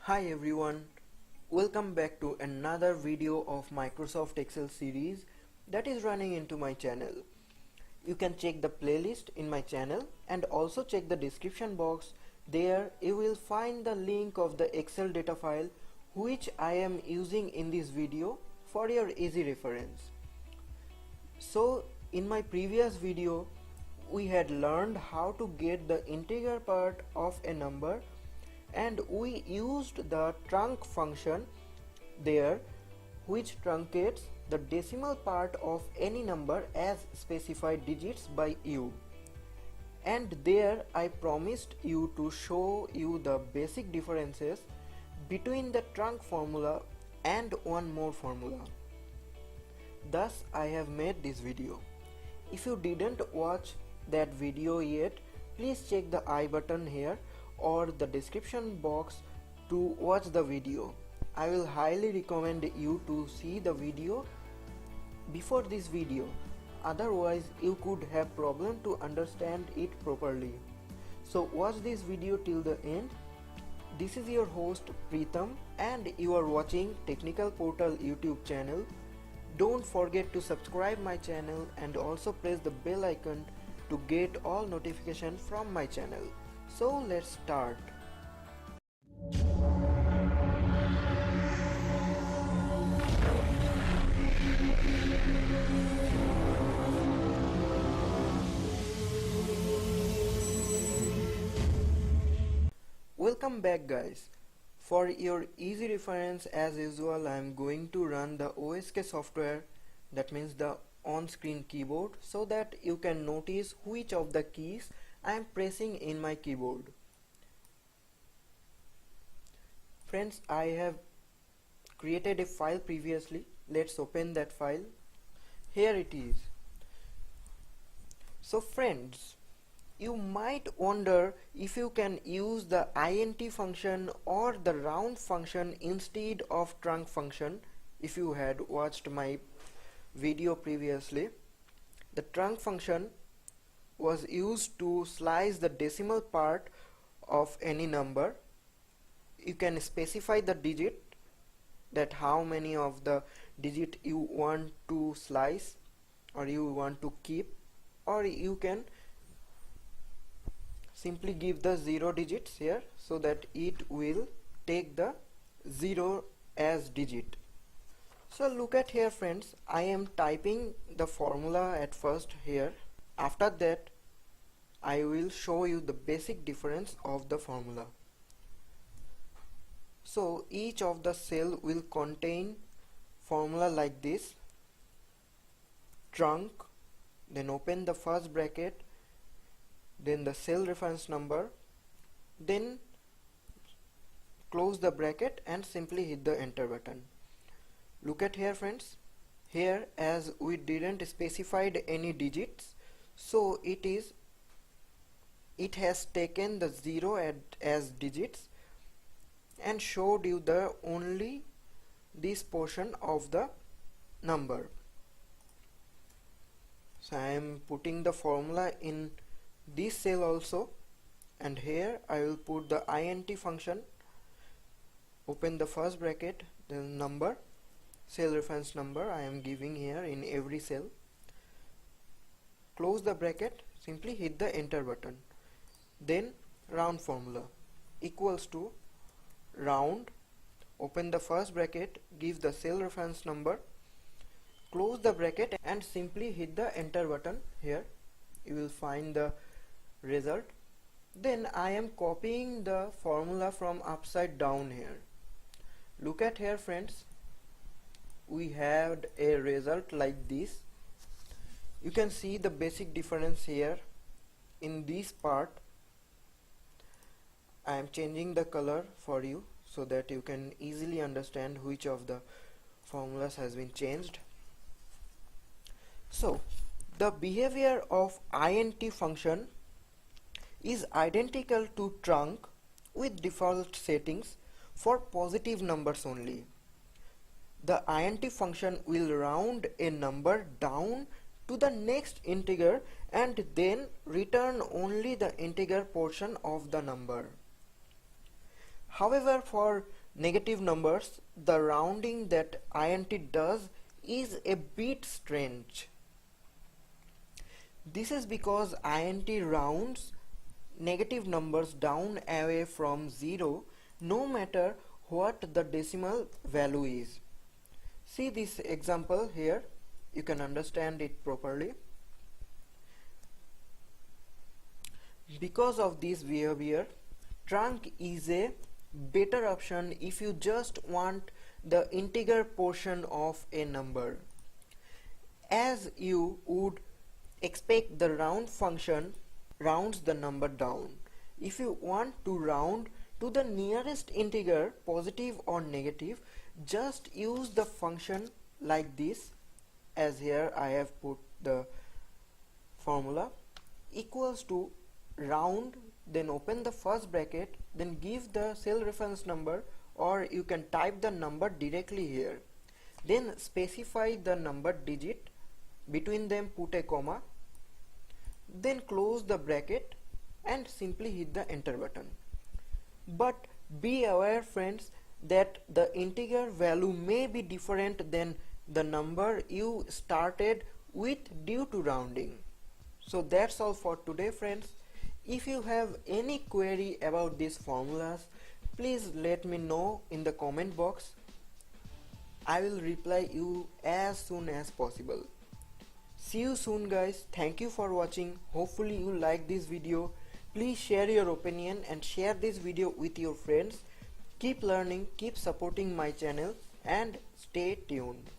Hi everyone, welcome back to another video of Microsoft Excel series that is running into my channel. You can check the playlist in my channel and also check the description box. There you will find the link of the Excel data file which I am using in this video for your easy reference. So in my previous video we had learned how to get the integer part of a number, and we used the trunc function there, which truncates the decimal part of any number as specified digits by you. And there I promised you to show you the basic differences between the trunc formula and one more formula. Thus I have made this video. If you didn't watch that video yet, please check the I button here or the description box to watch the video. I will highly recommend you to see the video before this video, otherwise you could have problem to understand it properly. So watch this video till the end. This is your host Preetham and you are watching Technical Portal YouTube channel. Don't forget to subscribe my channel and also press the bell icon to get all notifications from my channel. So let's start. Welcome back guys. For your easy reference, as usual, I am going to run the OSK software, that means the on-screen keyboard, so that you can notice which of the keys I am pressing in my keyboard. Friends, I have created a file previously. Let's open that file. Here it is. So friends, you might wonder if you can use the int function or the round function instead of trunc function. If you had watched my video previously, the trunc function was used to slice the decimal part of any number. You can specify the digit, that how many of the digit you want to slice or you want to keep, or you can simply give the 0 digits here so that it will take the 0 as digit. So look at here friends, I am typing the formula at first here. After that I will show you the basic difference of the formula. So each of the cell will contain formula like this: trunc, then open the first bracket, then the cell reference number, then close the bracket and simply hit the enter button. Look at here friends, here as we didn't specified any digits, so it has taken the 0 as digits and showed you the only this portion of the number. So I am putting the formula in this cell also, and here I will put the int function, open the first bracket, then number, cell reference number I am giving here in every cell, close the bracket, simply hit the enter button. Then round formula equals to round, open the first bracket, give the cell reference number, close the bracket and simply hit the enter button. Here you will find the result. Then I am copying the formula from upside down here. Look at here friends, we had a result like this. You can see the basic difference here. In this part I am changing the color for you so that you can easily understand which of the formulas has been changed. So the behavior of int function is identical to trunc with default settings for positive numbers only. The int function will round a number down to the next integer and then return only the integer portion of the number. However, for negative numbers, the rounding that int does is a bit strange. This is because int rounds negative numbers down away from 0 no matter what the decimal value is. See this example here, you can understand it properly. Because of this behavior, trunc is a better option if you just want the integer portion of a number. As you would expect, the round function rounds the number down. If you want to round to the nearest integer, positive or negative, just use the function like this, as here I have put the formula, equals to round, then open the first bracket, then give the cell reference number, or you can type the number directly here, then specify the number digit, between them put a comma, then close the bracket and simply hit the enter button. But be aware friends that the integer value may be different than the number you started with due to rounding. So that's all for today friends. If you have any query about these formulas, please let me know in the comment box. I will reply you as soon as possible. See you soon guys. Thank you for watching. Hopefully you like this video. Please share your opinion and share this video with your friends. Keep learning, keep supporting my channel and stay tuned.